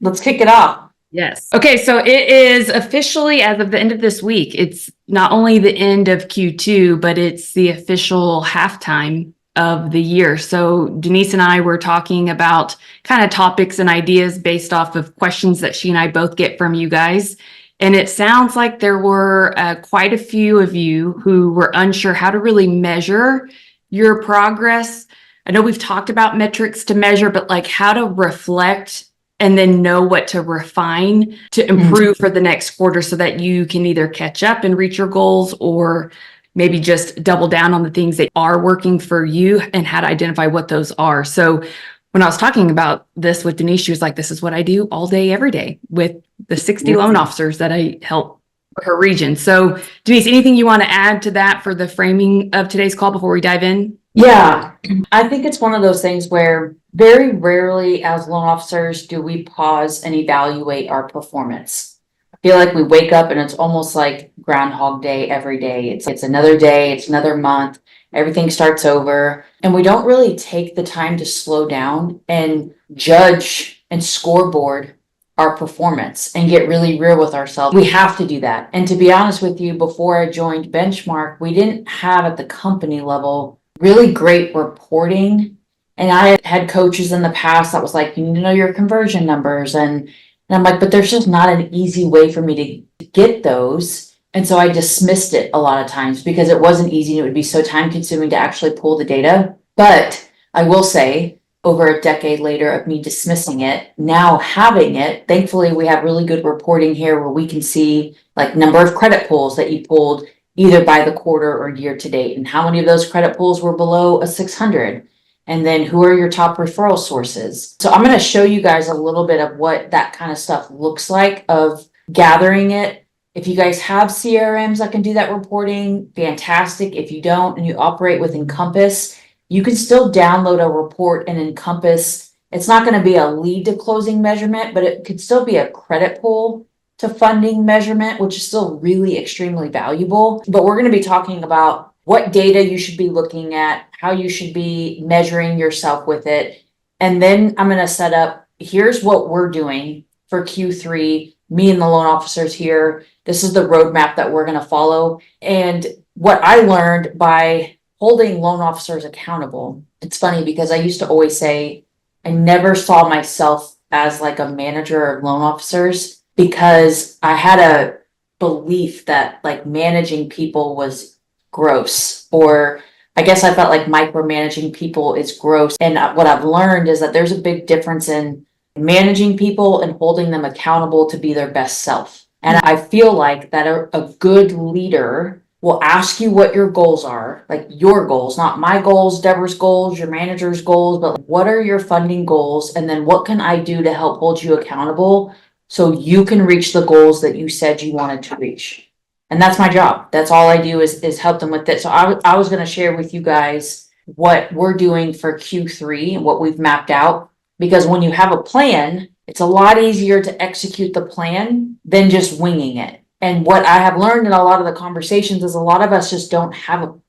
Let's kick it off. Yes. Okay, so it is officially as of the end of this week. It's not only the end of Q2, but it's the official halftime of the year. So Denise and I were talking about kind of topics and ideas based off of questions that she and I both get from you guys. And it sounds like there were quite a few of you who were unsure how to really measure your progress. I know we've talked about metrics to measure, but like how to reflect and then know what to refine to improve for the next quarter so that you can either catch up and reach your goals or maybe just double down on the things that are working for you and how to identify what those are. So when I was talking about this with Denise, she was like, this is what I do all day, every day with the 60 loan officers that I help for her region. So Denise, anything you want to add to that for the framing of today's call before we dive in? Yeah, I think it's one of those things where very rarely as loan officers do we pause and evaluate our performance. I feel like we wake up and it's almost like Groundhog Day every day. It's another day, it's another month, everything starts over, and we don't really take the time to slow down and judge and scoreboard our performance and get really real with ourselves. We have to do that. And to be honest with you, before I joined Benchmark, we didn't have at the company level really great reporting. And I had coaches in the past that was like, you need to know your conversion numbers. And I'm like, but there's just not an easy way for me to get those. And so I dismissed it a lot of times because it wasn't easy and it would be so time consuming to actually pull the data. But I will say, over a decade later of me dismissing it, now having it, thankfully we have really good reporting here where we can see like number of credit pulls that you pulled either by the quarter or year to date, and how many of those credit pulls were below a 600, and then who are your top referral sources. So I'm going to show you guys a little bit of what that kind of stuff looks like of gathering it. If you guys have CRMs that can do that reporting, fantastic. If you don't and you operate with Encompass, you can still download a report in Encompass. It's not going to be a lead to closing measurement, but it could still be a credit pull to funding measurement, which is still really extremely valuable. But we're going to be talking about what data you should be looking at, how you should be measuring yourself with it. And then I'm going to set up, here's what we're doing for Q3, me and the loan officers here. This is the roadmap that we're going to follow. And what I learned by holding loan officers accountable, it's funny because I used to always say, I never saw myself as like a manager of loan officers, because I had a belief that like managing people was gross, or I guess I felt like micromanaging people is gross. And what I've learned is that there's a big difference in managing people and holding them accountable to be their best self. And I feel like that a good leader will ask you what your goals are, like your goals, not my goals, Deborah's goals, your manager's goals, but what are your funding goals? And then what can I do to help hold you accountable so you can reach the goals that you said you wanted to reach? And that's my job. That's all I do is help them with it. So I was going to share with you guys what we're doing for Q3 and what we've mapped out. Because when you have a plan, it's a lot easier to execute the plan than just winging it. And what I have learned in a lot of the conversations is a lot of us just don't have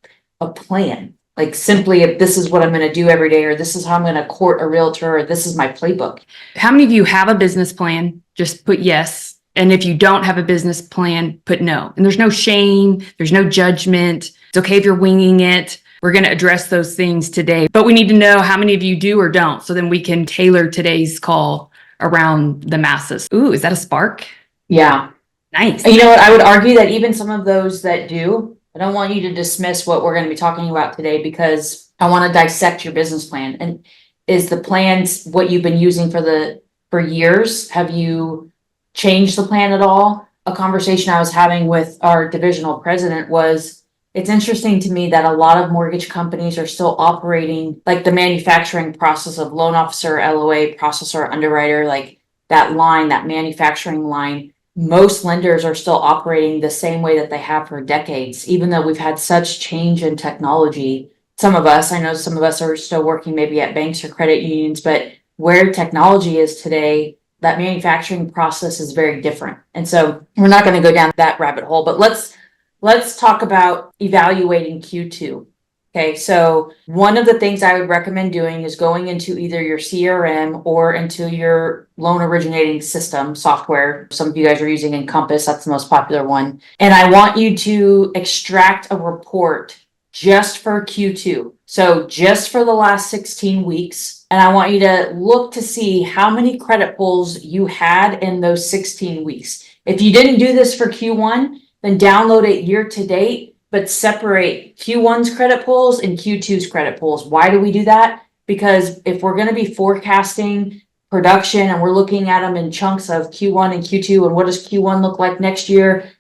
a plan. Like simply, if this is what I'm going to do every day, or this is how I'm going to court a realtor, or this is my playbook. How many of you have a business plan? Just put yes. And if you don't have a business plan, put no. And there's no shame. There's no judgment. It's okay if you're winging it. We're going to address those things today, but we need to know how many of you do or don't, so then we can tailor today's call around the masses. Ooh, is that a spark? Yeah. Nice. You know what? I would argue that even some of those that do, I don't want you to dismiss what we're going to be talking about today, because I want to dissect your business plan. And is the plans what you've been using for years? Have you changed the plan at all? A conversation I was having with our divisional president was, it's interesting to me that a lot of mortgage companies are still operating like the manufacturing process of loan officer, LOA, processor, underwriter, like that line, that manufacturing line. Most lenders are still operating the same way that they have for decades, even though we've had such change in technology. Some of us, I know some of us are still working maybe at banks or credit unions, but where technology is today, that manufacturing process is very different. And so we're not going to go down that rabbit hole, but let's talk about evaluating Q2. Okay, so one of the things I would recommend doing is going into either your CRM or into your loan originating system software. Some of you guys are using Encompass, that's the most popular one. And I want you to extract a report just for Q2. So just for the last 16 weeks. And I want you to look to see how many credit pulls you had in those 16 weeks. If you didn't do this for Q1, then download it year to date, but separate Q1's credit pulls and Q2's credit pulls. Why do we do that? Because if we're going to be forecasting production and we're looking at them in chunks of Q1 and Q2 and what does Q1 look like next year,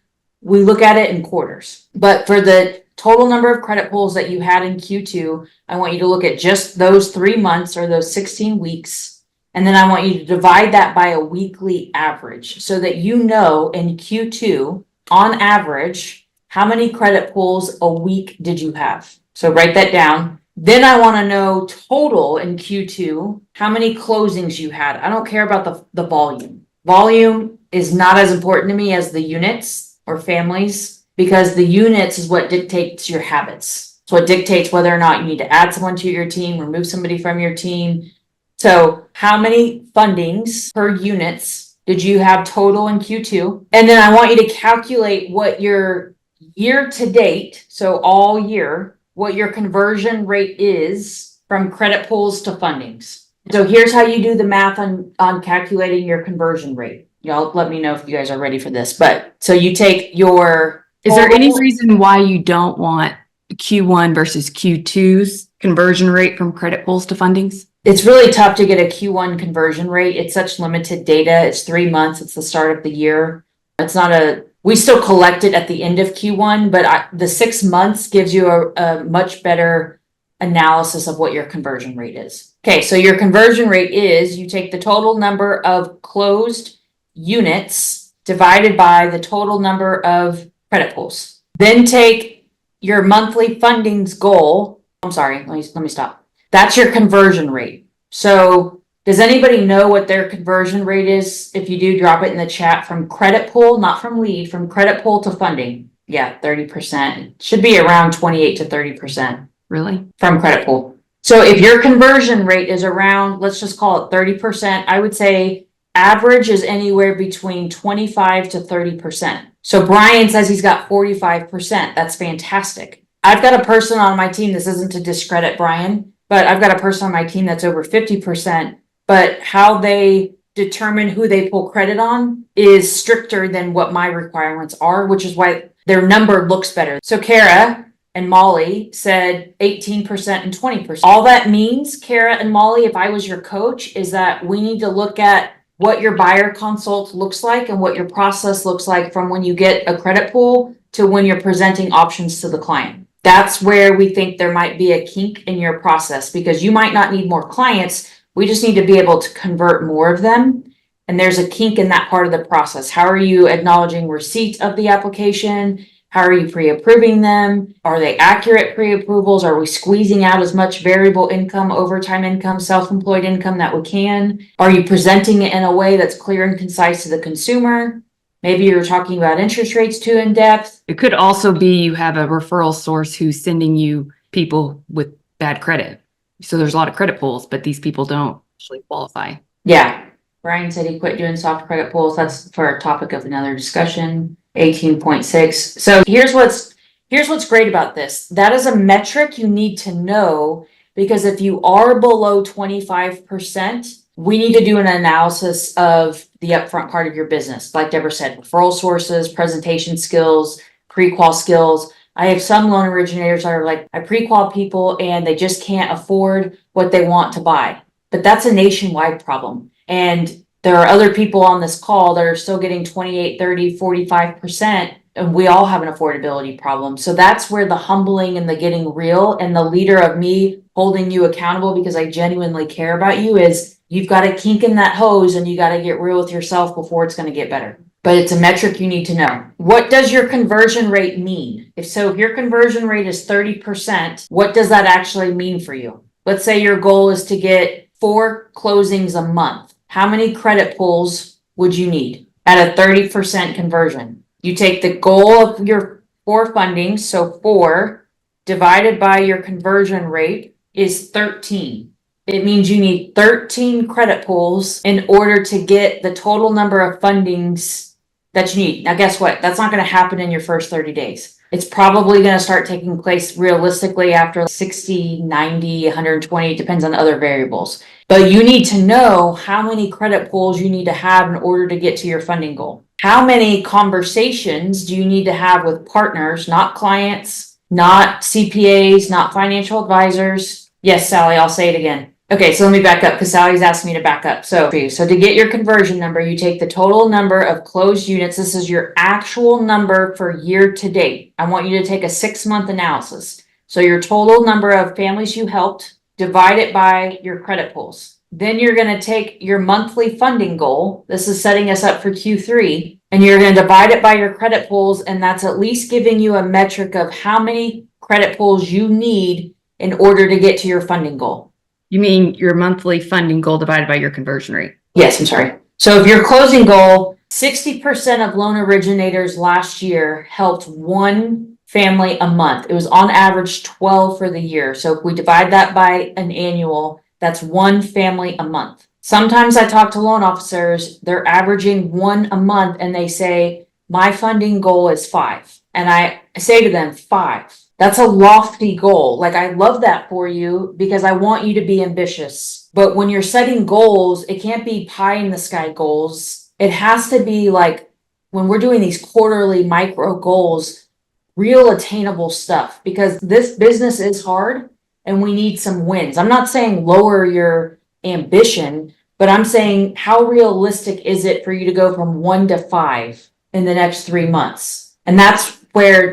we look at it in quarters. But for the total number of credit pulls that you had in Q2, I want you to look at just those 3 months or those 16 weeks. And then I want you to divide that by a weekly average so that you know in Q2, on average, how many credit pulls a week did you have? So write that down. Then I want to know total in Q2, how many closings you had. I don't care about the volume. Volume is not as important to me as the units or families, because the units is what dictates your habits. So it dictates whether or not you need to add someone to your team, remove somebody from your team. So how many fundings per units did you have total in Q2? And then I want you to calculate what your year to date, so all year, what your conversion rate is from credit pulls to fundings. So here's how you do the math on calculating your conversion rate. Y'all let me know if you guys are ready for this. But so you take your... Is there any reason why you don't want Q1 versus Q2's conversion rate from credit pulls to fundings? It's really tough to get a Q1 conversion rate. It's such limited data. It's 3 months. It's the start of the year. It's not we still collect it at the end of Q1, but the 6 months gives you a much better analysis of what your conversion rate is. Okay, so your conversion rate is you take the total number of closed units divided by the total number of credit pulls. Then take your monthly fundings goal. I'm sorry, let me stop. That's your conversion rate. So does anybody know what their conversion rate is? If you do, drop it in the chat. From credit pull, not from lead, from credit pull to funding. Yeah, 30%. It should be around 28 to 30%. Really? From credit pull. So if your conversion rate is around, let's just call it 30%, I would say average is anywhere between 25 to 30%. So Brian says he's got 45%. That's fantastic. I've got a person on my team, this isn't to discredit Brian, but I've got a person on my team that's over 50%, but how they determine who they pull credit on is stricter than what my requirements are, which is why their number looks better. So Kara and Molly said 18% and 20%. All that means, Kara and Molly, if I was your coach, is that we need to look at what your buyer consult looks like and what your process looks like from when you get a credit pull to when you're presenting options to the client. That's where we think there might be a kink in your process, because you might not need more clients. We just need to be able to convert more of them. And there's a kink in that part of the process. How are you acknowledging receipt of the application? How are you pre-approving them? Are they accurate pre-approvals? Are we squeezing out as much variable income, overtime income, self-employed income that we can? Are you presenting it in a way that's clear and concise to the consumer? Maybe you're talking about interest rates too in depth. It could also be you have a referral source who's sending you people with bad credit. So there's a lot of credit pulls, but these people don't actually qualify. Yeah. Brian said he quit doing soft credit pulls. That's for a topic of another discussion. 18.6. So here's what's great about this. That is a metric you need to know, because if you are below 25%, we need to do an analysis of the upfront part of your business. Like Deborah said, referral sources, presentation skills, pre-qual skills. I have some loan originators that are like, I pre-qual people and they just can't afford what they want to buy. But that's a nationwide problem. And there are other people on this call that are still getting 28, 30, 45%, and we all have an affordability problem. So that's where the humbling and the getting real and the leader of me holding you accountable because I genuinely care about you is you've got to kink in that hose and you got to get real with yourself before it's going to get better. But it's a metric you need to know. What does your conversion rate mean? If your conversion rate is 30%, what does that actually mean for you? Let's say your goal is to get 4 closings a month. How many credit pulls would you need at a 30% conversion? You take the goal of your 4 fundings, so 4 divided by your conversion rate is 13. It means you need 13 credit pulls in order to get the total number of fundings that you need. Now, guess what? That's not going to happen in your first 30 days. It's probably going to start taking place realistically after 60, 90, 120, depends on other variables. But you need to know how many credit pulls you need to have in order to get to your funding goal. How many conversations do you need to have with partners, not clients, not CPAs, not financial advisors? Yes, Sally, I'll say it again. Okay, so let me back up because Sally's asked me to back up. So to get your conversion number, you take the total number of closed units. This is your actual number for year to date. I want you to take a 6-month analysis. So your total number of families you helped, divide it by your credit pulls. Then you're going to take your monthly funding goal. This is setting us up for Q3, and you're going to divide it by your credit pulls, and that's at least giving you a metric of how many credit pulls you need in order to get to your funding goal. You mean your monthly funding goal divided by your conversion rate? Yes, I'm sorry. So if your closing goal, 60% of loan originators last year helped one family a month. It was on average 12 for the year. So if we divide that by an annual, that's one family a month. Sometimes I talk to loan officers, they're averaging one a month and they say, my funding goal is 5. And I say to them, 5. That's a lofty goal. Like, I love that for you because I want you to be ambitious. But when you're setting goals, it can't be pie in the sky goals. It has to be like, when we're doing these quarterly micro goals, real attainable stuff, because this business is hard and we need some wins. I'm not saying lower your ambition, but I'm saying how realistic is it for you to go from 1 to 5 in the next 3 months? And that's where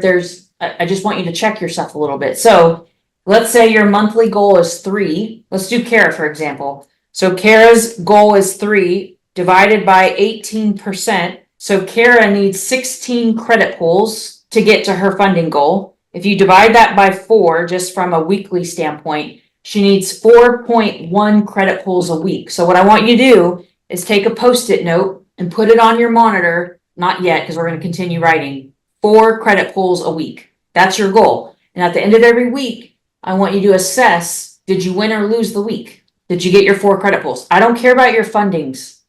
I just want you to check yourself a little bit. So let's say your monthly goal is 3. Let's do Kara, for example. So Kara's goal is 3 divided by 18%. So Kara needs 16 credit pulls to get to her funding goal. If you divide that by 4, just from a weekly standpoint, she needs 4.1 credit pulls a week. So what I want you to do is take a Post-it note and put it on your monitor. Not yet, because we're going to continue writing. 4 credit pulls a week. That's your goal. And at the end of every week, I want you to assess, did you win or lose the week? Did you get your 4 credit pulls? I don't care about your fundings.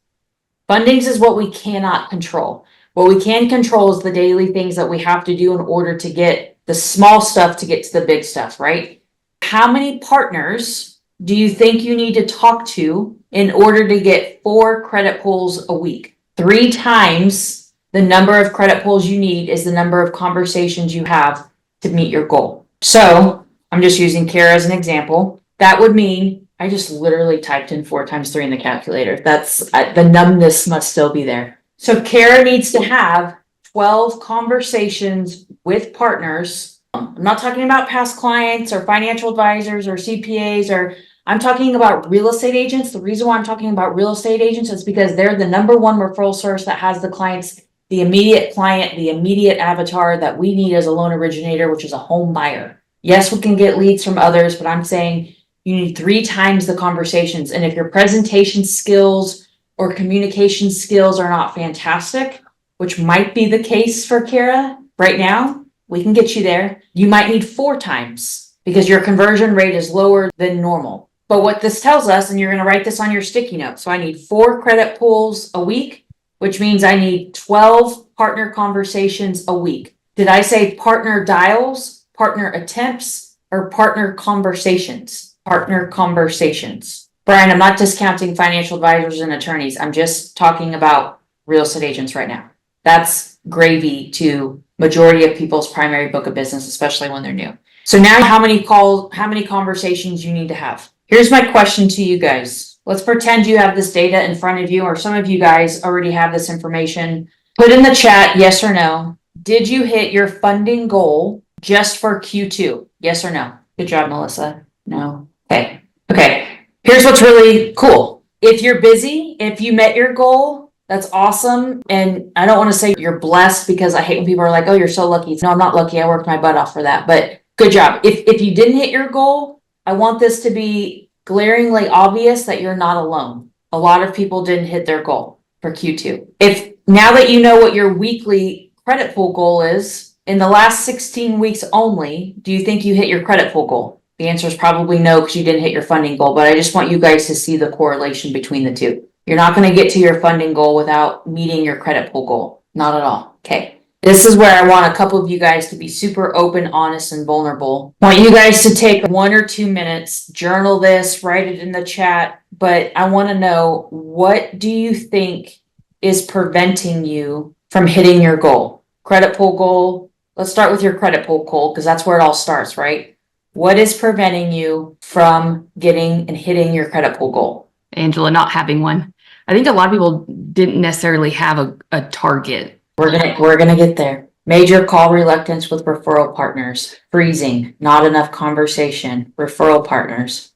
Fundings is what we cannot control. What we can control is the daily things that we have to do in order to get the small stuff to get to the big stuff, right? How many partners do you think you need to talk to in order to get 4 credit pulls a week? 3 times the number of credit pulls you need is the number of conversations you have to meet your goal. So I'm just using Kara as an example. That would mean I just literally typed in 4 times 3 in the calculator. That's the numbness must still be there. So Kara needs to have 12 conversations with partners. I'm not talking about past clients or financial advisors or CPAs, or I'm talking about real estate agents. The reason why I'm talking about real estate agents is because they're the number one referral source that has the clients, the immediate client, the immediate avatar that we need as a loan originator, which is a home buyer. Yes, we can get leads from others, but I'm saying you need 3 times the conversations. And if your presentation skills or communication skills are not fantastic, which might be the case for Kara right now, we can get you there. You might need 4 times because your conversion rate is lower than normal. But what this tells us, and you're going to write this on your sticky note. So I need 4 credit pulls a week, which means I need 12 partner conversations a week. Did I say partner dials, partner attempts, or partner conversations? Partner conversations. Brian, I'm not discounting financial advisors and attorneys. I'm just talking about real estate agents right now. That's gravy to majority of people's primary book of business, especially when they're new. So now how many conversations you need to have? Here's my question to you guys. Let's pretend you have this data in front of you, or some of you guys already have this information. Put in the chat, yes or no. Did you hit your funding goal just for Q2? Yes or no? Good job, Melissa. No. Okay. Here's what's really cool. If you're busy, if you met your goal, that's awesome. And I don't want to say you're blessed, because I hate when people are like, oh, you're so lucky. No, I'm not lucky. I worked my butt off for that. But good job. If you didn't hit your goal, I want this to be glaringly obvious that you're not alone. A lot of people didn't hit their goal for Q2. If now that you know what your weekly credit pool goal is, in the last 16 weeks only, do you think you hit your credit pull goal? The answer is probably no, because you didn't hit your funding goal, but I just want you guys to see the correlation between the two. You're not going to get to your funding goal without meeting your credit pull goal. Not at all. Okay. This is where I want a couple of you guys to be super open, honest, and vulnerable. I want you guys to take 1 or 2 minutes, journal this, write it in the chat, but I want to know, what do you think is preventing you from hitting your goal? Credit pull goal. Let's start with your credit pull goal, because that's where it all starts, right? What is preventing you from getting and hitting your credit pull goal? Angela, not having one. I think a lot of people didn't necessarily have a target. We're gonna get there. Major call reluctance with referral partners, freezing, not enough conversation, referral partners,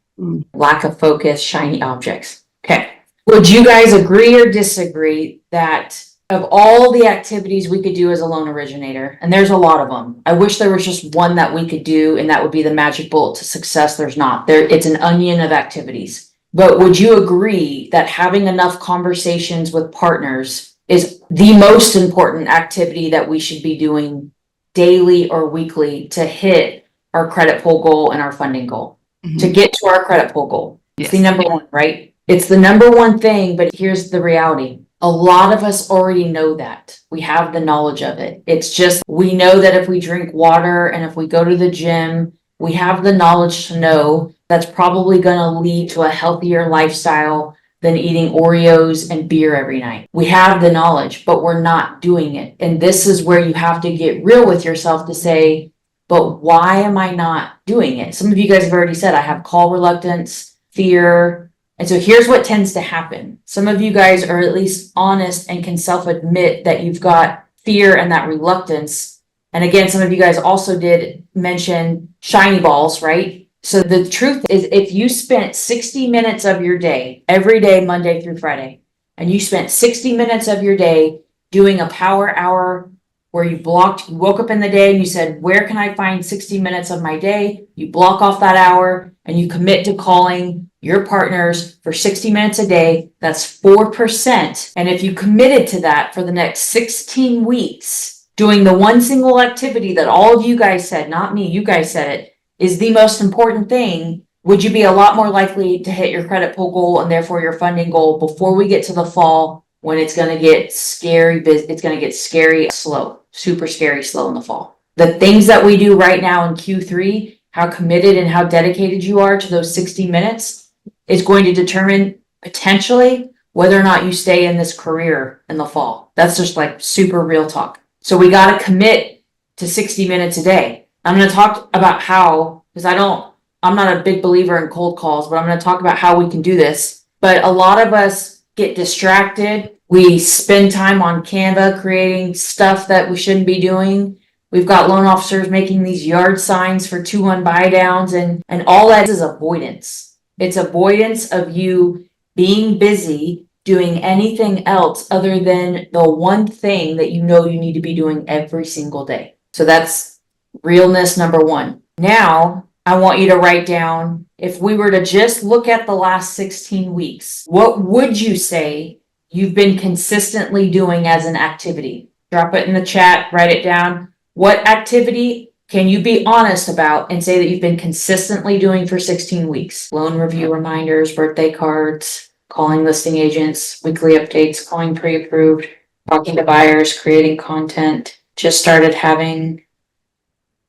lack of focus, shiny objects. Okay. Would you guys agree or disagree that of all the activities we could do as a loan originator, and there's a lot of them, I wish there was just one that we could do and that would be the magic bullet to success. There's not. It's an onion of activities. But would you agree that having enough conversations with partners is the most important activity that we should be doing daily or weekly to hit our credit pull goal and our funding goal? To get to our credit pull goal? It's the number one, right? It's the number one thing, but here's the reality. A lot of us already know that. We have the knowledge of it. It's just, we know that if we drink water and if we go to the gym, we have the knowledge to know that's probably going to lead to a healthier lifestyle than eating Oreos and beer every night. We have the knowledge, but we're not doing it. And this is where you have to get real with yourself to say, but why am I not doing it? Some of you guys have already said, I have call reluctance, fear. And so here's what tends to happen. Some of you guys are at least honest and can self-admit that you've got fear and that reluctance. And again, some of you guys also did mention shiny balls, right? So the truth is, if you spent 60 minutes of your day, every day, Monday through Friday, and you spent 60 minutes of your day doing a power hour where you woke up in the day and you said, where can I find 60 minutes of my day? You block off that hour and you commit to calling your partners for 60 minutes a day. That's 4%. And if you committed to that for the next 16 weeks, doing the one single activity that all of you guys said, not me, you guys said it, is the most important thing, would you be a lot more likely to hit your credit pull goal and therefore your funding goal before we get to the fall, when it's going to get scary? It's going to get scary slow, super scary slow in the fall. The things that we do right now in Q3, how committed and how dedicated you are to those 60 minutes is going to determine potentially whether or not you stay in this career in the fall. That's just like super real talk. So we got to commit to 60 minutes a day. I'm going to talk about how, because I'm not a big believer in cold calls, but I'm going to talk about how we can do this. But a lot of us get distracted. We spend time on Canva creating stuff that we shouldn't be doing. We've got loan officers making these yard signs for 2-1 buy downs, and all that is avoidance. It's avoidance of you being busy doing anything else other than the one thing that you know you need to be doing every single day. So that's realness number one. Now, I want you to write down, if we were to just look at the last 16 weeks, what would you say you've been consistently doing as an activity? Drop it in the chat, write it down. What activity can you be honest about and say that you've been consistently doing for 16 weeks? Loan review reminders, birthday cards, calling listing agents, weekly updates, calling pre-approved, talking to buyers, creating content. Just started having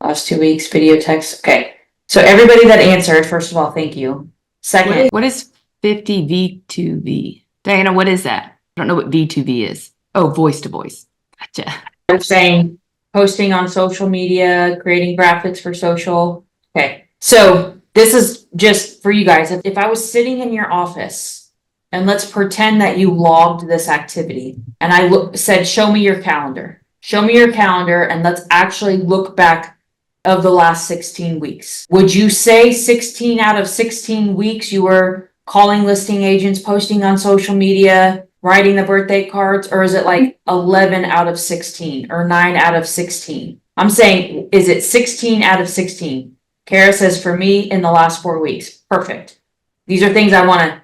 last 2 weeks, video text. Okay. So everybody that answered, first of all, thank you. Second, What is 50 V2V? Diana, what is that? I don't know what V2V is. Oh, voice to voice. Gotcha. I'm saying posting on social media, creating graphics for social. Okay. So this is just for you guys. If I was sitting in your office and let's pretend that you logged this activity and I said, show me your calendar. Show me your calendar and let's actually look back of the last 16 weeks. Would you say 16 out of 16 weeks you were calling listing agents, posting on social media, writing the birthday cards, or is it like 11 out of 16 or 9 out of 16? I'm saying, is it 16 out of 16? Kara says, for me, in the last 4 weeks. Perfect. These are things I'm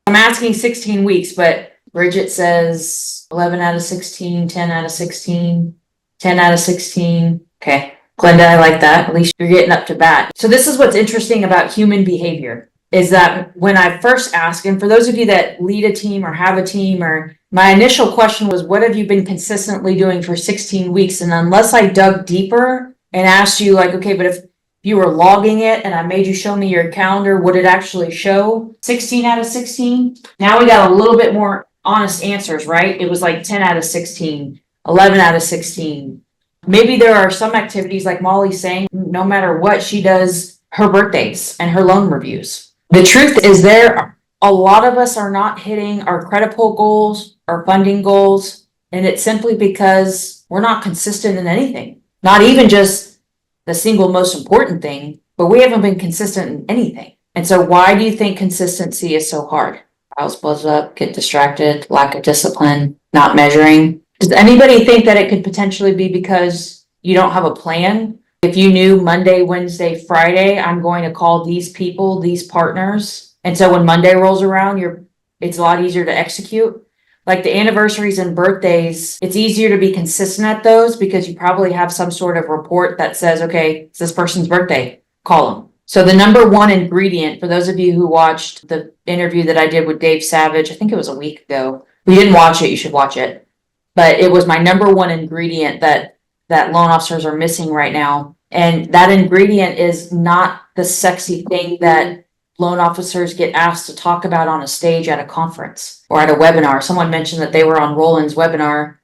asking 16 weeks, but Bridget says 11 out of 16, 10 out of 16, 10 out of 16. Okay, Glenda, I like that. At least you're getting up to bat. So this is what's interesting about human behavior is that when I first ask, and for those of you that lead a team or have a team, or my initial question was, what have you been consistently doing for 16 weeks? And unless I dug deeper and asked you like, okay, but if you were logging it and I made you show me your calendar, would it actually show 16 out of 16? Now we got a little bit more honest answers, right? It was like 10 out of 16, 11 out of 16. Maybe there are some activities like Molly's saying, no matter what, she does her birthdays and her loan reviews. The truth is a lot of us are not hitting our credit pull goals, our funding goals, and it's simply because we're not consistent in anything. Not even just the single most important thing, but we haven't been consistent in anything. And so why do you think consistency is so hard? Files buzz up, get distracted, lack of discipline, not measuring. Does anybody think that it could potentially be because you don't have a plan? If you knew Monday, Wednesday, Friday, I'm going to call these people, these partners. And so when Monday rolls around, it's a lot easier to execute. Like the anniversaries and birthdays, it's easier to be consistent at those because you probably have some sort of report that says, okay, it's this person's birthday, call them. So the number one ingredient, for those of you who watched the interview that I did with Dave Savage, I think it was a week ago. If you didn't watch it, you should watch it. But it was my number one ingredient that loan officers are missing right now. And that ingredient is not the sexy thing that loan officers get asked to talk about on a stage at a conference or at a webinar. Someone mentioned that they were on Roland's webinar.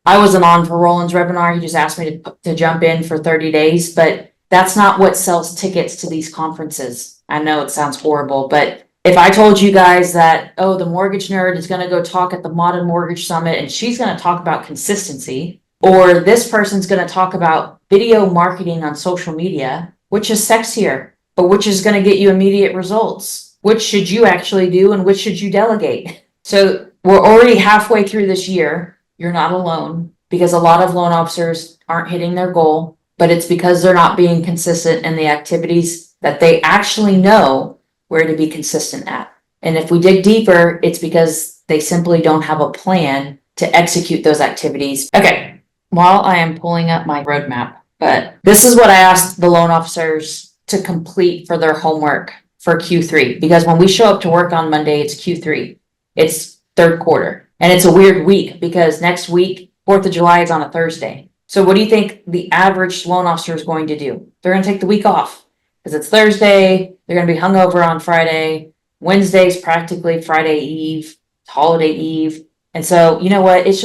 I wasn't on for Roland's webinar. He just asked me to jump in for 30 days, but that's not what sells tickets to these conferences. I know it sounds horrible, but if I told you guys that, oh, the mortgage nerd is going to go talk at the Modern Mortgage Summit and she's going to talk about consistency, or this person's going to talk about video marketing on social media, which is sexier, but which is going to get you immediate results? Which should you actually do and which should you delegate? So we're already halfway through this year. You're not alone because a lot of loan officers aren't hitting their goal, but it's because they're not being consistent in the activities that they actually know where to be consistent at. And if we dig deeper, it's because they simply don't have a plan to execute those activities. Okay, while I am pulling up my roadmap, but this is what I asked the loan officers to complete for their homework for Q3, because when we show up to work on Monday, it's Q3. It's third quarter. And it's a weird week because next week, 4th of July is on a Thursday. So what do you think the average loan officer is going to do? They're going to take the week off because it's Thursday. They're going to be hungover on Friday. Wednesday's practically Friday Eve, holiday Eve. And so, you know what? It's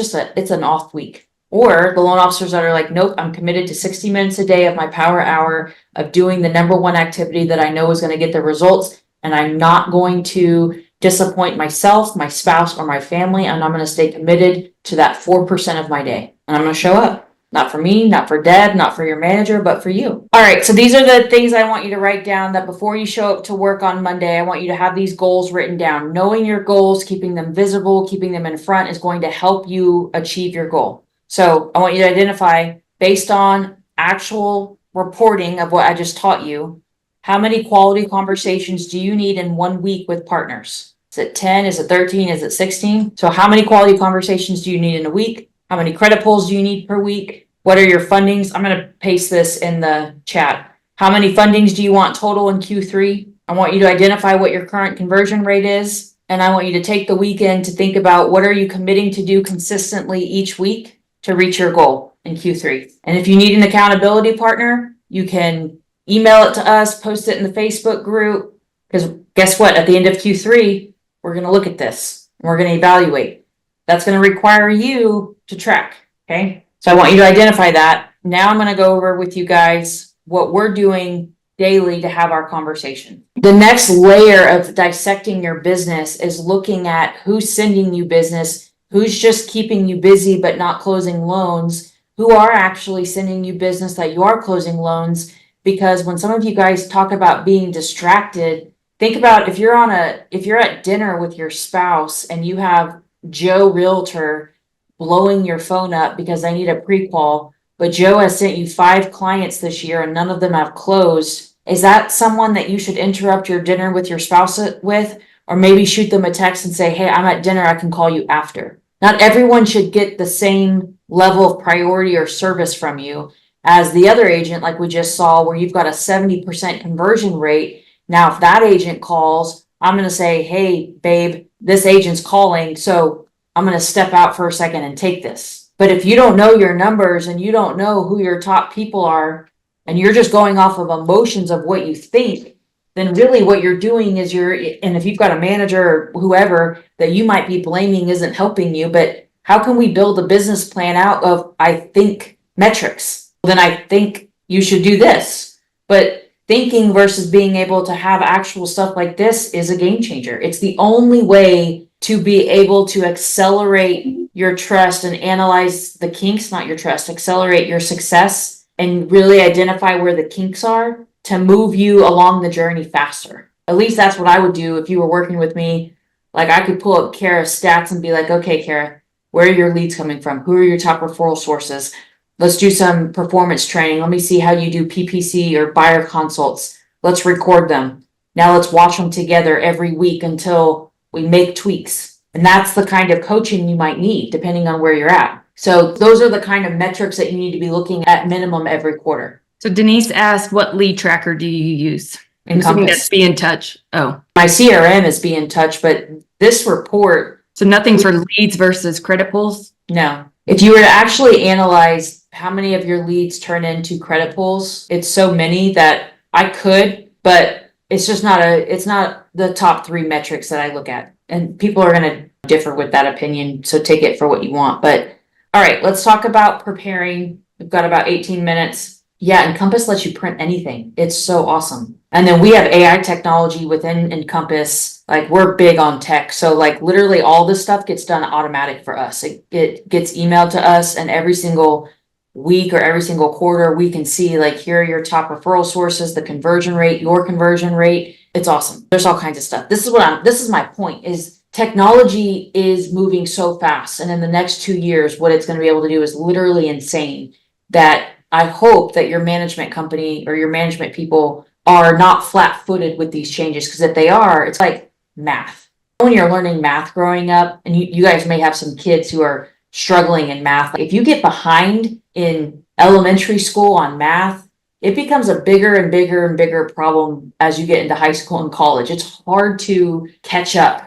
an off week. Or the loan officers that are like, nope, I'm committed to 60 minutes a day of my power hour of doing the number one activity that I know is going to get the results. And I'm not going to disappoint myself, my spouse, or my family. And I'm going to stay committed to that 4% of my day. And I'm going to show up. Not for me, not for Deb, not for your manager, but for you. All right, so these are the things I want you to write down, that before you show up to work on Monday, I want you to have these goals written down. Knowing your goals, keeping them visible, keeping them in front is going to help you achieve your goal. So I want you to identify, based on actual reporting of what I just taught you, how many quality conversations do you need in 1 week with partners? Is it 10? Is it 13? Is it 16? So how many quality conversations do you need in a week? How many credit pulls do you need per week? What are your fundings? I'm going to paste this in the chat. How many fundings do you want total in Q3? I want you to identify what your current conversion rate is. And I want you to take the weekend to think about what are you committing to do consistently each week to reach your goal in Q3. And if you need an accountability partner, you can email it to us, post it in the Facebook group. Because guess what? At the end of Q3, we're going to look at this. And we're going to evaluate. That's going to require you to track. Okay. So I want you to identify that. Now I'm going to go over with you guys what we're doing daily to have our conversation. The next layer of dissecting your business is looking at who's sending you business, who's just keeping you busy but not closing loans, who are actually sending you business that you are closing loans. Because when some of you guys talk about being distracted, think about if you're at dinner with your spouse and you have Joe Realtor blowing your phone up because they need a pre-qual, but Joe has sent you 5 clients this year and none of them have closed. Is that someone that you should interrupt your dinner with your spouse with? Or maybe shoot them a text and say, hey, I'm at dinner, I can call you after. Not everyone should get the same level of priority or service from you. as the other agent, like we just saw, where you've got a 70% conversion rate. Now, if that agent calls, I'm gonna say, hey, babe, this agent's calling, so I'm gonna step out for a second and take this. But if you don't know your numbers and you don't know who your top people are, and you're just going off of emotions of what you think, then really what you're doing is and if you've got a manager or whoever that you might be blaming isn't helping you, but how can we build a business plan out of, I think, metrics? Then I think you should do this. But thinking versus being able to have actual stuff like this is a game changer. It's the only way to be able to accelerate your trust and analyze the kinks, not your trust, accelerate your success and really identify where the kinks are to move you along the journey faster. At least that's what I would do if you were working with me. Like I could pull up Kara's stats and be like, okay, Kara, where are your leads coming from? Who are your top referral sources? Let's do some performance training. Let me see how you do PPC or buyer consults. Let's record them. Now let's watch them together every week until we make tweaks. And that's the kind of coaching you might need depending on where you're at. So those are the kind of metrics that you need to be looking at minimum every quarter. So Denise asked, what lead tracker do you use? I'm assuming that's Be in Touch. Oh, My CRM is Be in Touch, but this report, so nothing for leads versus credit pulls? no. If you were to actually analyze how many of your leads turn into credit pulls, it's so many that I could, but it's just it's not the top 3 metrics that I look at. And people are going to differ with that opinion, so take it for what you want. But all right, let's talk about preparing. We've got about 18 minutes. Yeah, Encompass lets you print anything. It's so awesome. And then we have AI technology within Encompass. Like we're big on tech. So like literally all this stuff gets done automatic for us. It gets emailed to us, and every single week or every single quarter, we can see like, here are your top referral sources, the conversion rate, your conversion rate. It's awesome. There's all kinds of stuff. This is my point is technology is moving so fast. And in the next 2 years, what it's going to be able to do is literally insane, that I hope that your management company or your management people are not flat-footed with these changes. Because if they are, it's like math. When you're learning math growing up, and you guys may have some kids who are struggling in math, like if you get behind in elementary school on math, it becomes a bigger and bigger and bigger problem as you get into high school and college. It's hard to catch up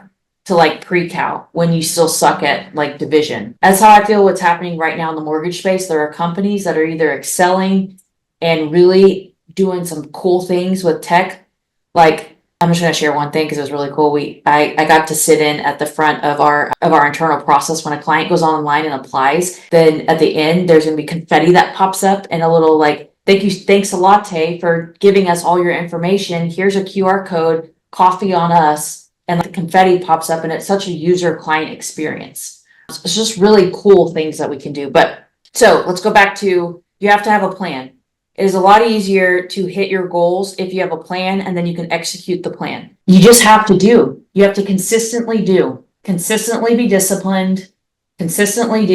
to like pre-cal when you still suck at like division. That's how I feel what's happening right now in the mortgage space. There are companies that are either excelling and really doing some cool things with tech. Like I'm just going to share one thing because it was really cool. I got to sit in at the front of our internal process when a client goes online and applies. Then at the end, there's going to be confetti that pops up and a little like, thanks a latte for giving us all your information. Here's a QR code, coffee on us. And the confetti pops up, and it's such a user client experience. It's just really cool things that we can do. But so let's go back to, you have to have a plan. It is a lot easier to hit your goals if you have a plan and then you can execute the plan. You just have to you have to consistently be disciplined, consistently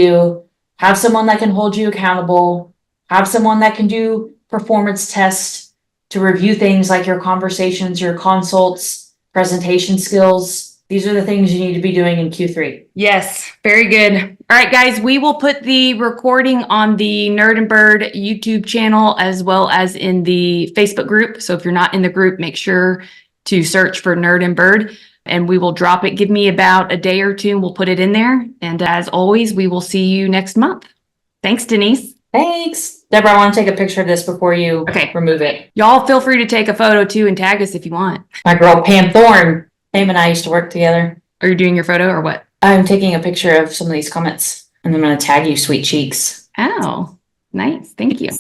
have someone that can hold you accountable, have someone that can do performance tests to review things like your conversations, your consults, presentation skills. These are the things you need to be doing in Q3. Yes, very good. All right, guys, we will put the recording on the Nerd and Bird YouTube channel as well as in the Facebook group. So if you're not in the group, make sure to search for Nerd and Bird, and we will drop it. Give me about a day or two and we'll put it in there. And as always, we will see you next month. Thanks, Denise. Thanks. Deborah, I want to take a picture of this before you remove it. Y'all feel free to take a photo too and tag us if you want. My girl Pam Thorne, Pam and I used to work together. Are you doing your photo or what? I'm taking a picture of some of these comments and I'm going to tag you, sweet cheeks. Oh, nice. Thank you.